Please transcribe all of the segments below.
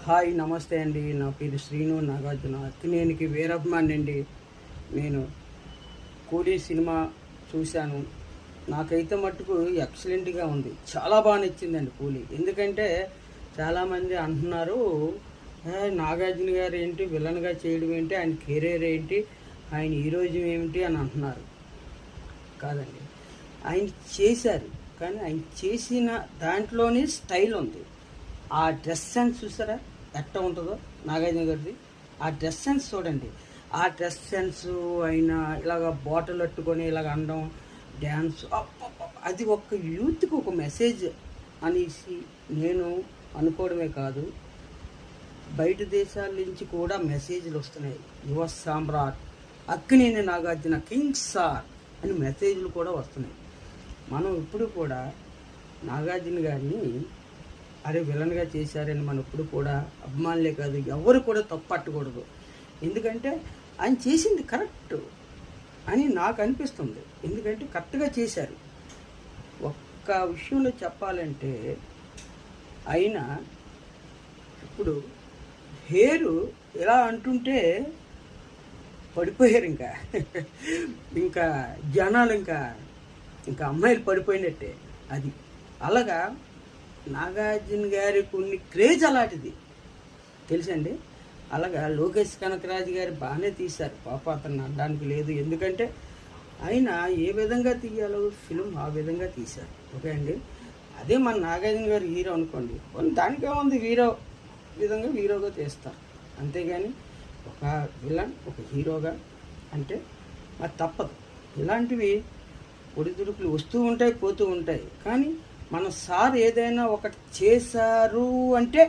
Hi నమస్తే అండి. నా పేరు శ్రీను నాగార్జున. అక్కినేనికి వీరాభిమాని అండి. నేను కూలీ సినిమా చూశాను. నాకైతే మట్టుకు ఎక్సలెంట్గా ఉంది. చాలా బాగా నచ్చిందండి కూలీ. ఎందుకంటే చాలామంది అంటున్నారు, నాగార్జున గారు ఏంటి విలన్గా చేయడం ఏంటి, ఆయన కెరీర్ ఏంటి, ఆయన హీరోయిజం ఏమిటి అని అంటున్నారు. కాదండి, ఆయన చేశారు. కానీ ఆయన చేసిన దాంట్లోనే స్టైల్ ఉంది. ఆ డ్రెస్ సెన్స్ చూసారా ఎట్ట ఉంటుందో నాగార్జున గారిది. ఆ డ్రెస్ సెన్స్ చూడండి. ఆ డ్రెస్ సెన్స్ ఆయన ఇలాగ బాటిల్ పట్టుకొని ఇలాగ అనడం, డ్యాన్స్, అది ఒక యూత్కి ఒక మెసేజ్ అనేసి నేను అనుకోవడమే కాదు, బయట దేశాల నుంచి కూడా మెసేజ్లు వస్తున్నాయి. యువ సామ్రాట్ అక్కినేని నాగార్జున కింగ్ సార్ అని మెసేజ్లు కూడా వస్తున్నాయి. మనం ఇప్పుడు కూడా నాగార్జున గారిని విలన్గా చేశారని మనం ఇప్పుడు కూడా అభిమానులే కాదు ఎవరు కూడా తప్పట్టకూడదు. ఎందుకంటే ఆయన చేసింది కరెక్ట్ అని నాకు అనిపిస్తుంది. ఎందుకంటే కరెక్ట్గా చేశారు. ఒక్క విషయంలో చెప్పాలంటే ఆయన ఇప్పుడు హెయిర్ ఎలా అంటుంటే పడిపోయారు. ఇంకా జనాలు ఇంకా అమ్మాయిలు పడిపోయినట్టే. అది అలాగా నాగార్జున గారి కొన్ని క్రేజ్ అలాంటిది తెలుసండి. అలాగా లోకేష్ కనకరాజు గారు బాగానే తీశారు. పాప అతను అనడానికి లేదు. ఎందుకంటే ఆయన ఏ విధంగా తీయాలో ఫిలిం ఆ విధంగా తీశారు. ఓకే అండి. అదే మన నాగార్జున గారు హీరో అనుకోండి, దానికే ఉంది హీరో విధంగా హీరోగా తీస్తారు. అంతేగాని ఒక విలన్ ఒక హీరోగా అంటే మరి తప్పదు. ఇలాంటివి ఒడిదుడుకులు వస్తూ ఉంటాయి, పోతూ ఉంటాయి. కానీ మన సార్ ఏదైనా ఒకటి చేశారు అంటే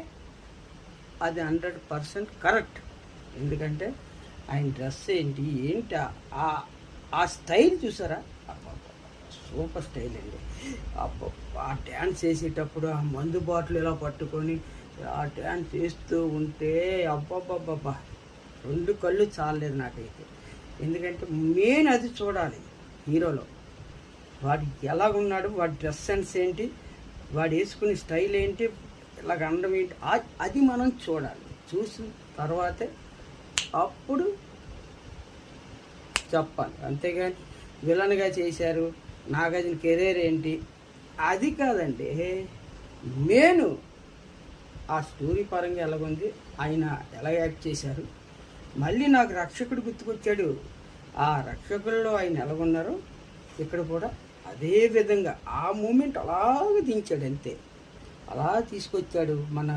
అది 100% కరెక్ట్. ఎందుకంటే ఆయన డ్రెస్ ఏంటి ఆ స్టైల్ చూసారా, సూపర్ స్టైల్ అండి. ఆ డ్యాన్స్ చేసేటప్పుడు ఆ మందు బాటిల్ ఇలా పట్టుకొని ఆ డ్యాన్స్ చేస్తూ ఉంటే అబ్బబ్బబ్బబ్బా, 2 కళ్ళు చాలలేదు నాకైతే. ఎందుకంటే మెయిన్ అది చూడాలి హీరోలో. వాడు ఎలాగున్నాడు, వాడి డ్రెస్ సెన్స్ ఏంటి, వాడు వేసుకునే స్టైల్ ఏంటి, ఇలాగ అనడం ఏంటి, అది మనం చూడాలి. చూసిన తర్వాతే అప్పుడు చెప్పాలి. అంతేగాని విలన్గా చేశారు, నాగార్జున కెరీర్ ఏంటి, అది కాదండి. మెయిన్ ఆ స్టోరీ పరంగా ఎలాగుంది, ఆయన ఎలా యాక్ట్ చేశారు. మళ్ళీ నాకు రక్షకుడు గుర్తుకొచ్చాడు. ఆ రక్షకుల్లో ఆయన ఎలాగున్నారో ఇక్కడ కూడా అదే విధంగా ఆ మూమెంట్ అలాగే దించాడు. అంతే, అలా తీసుకొచ్చాడు మన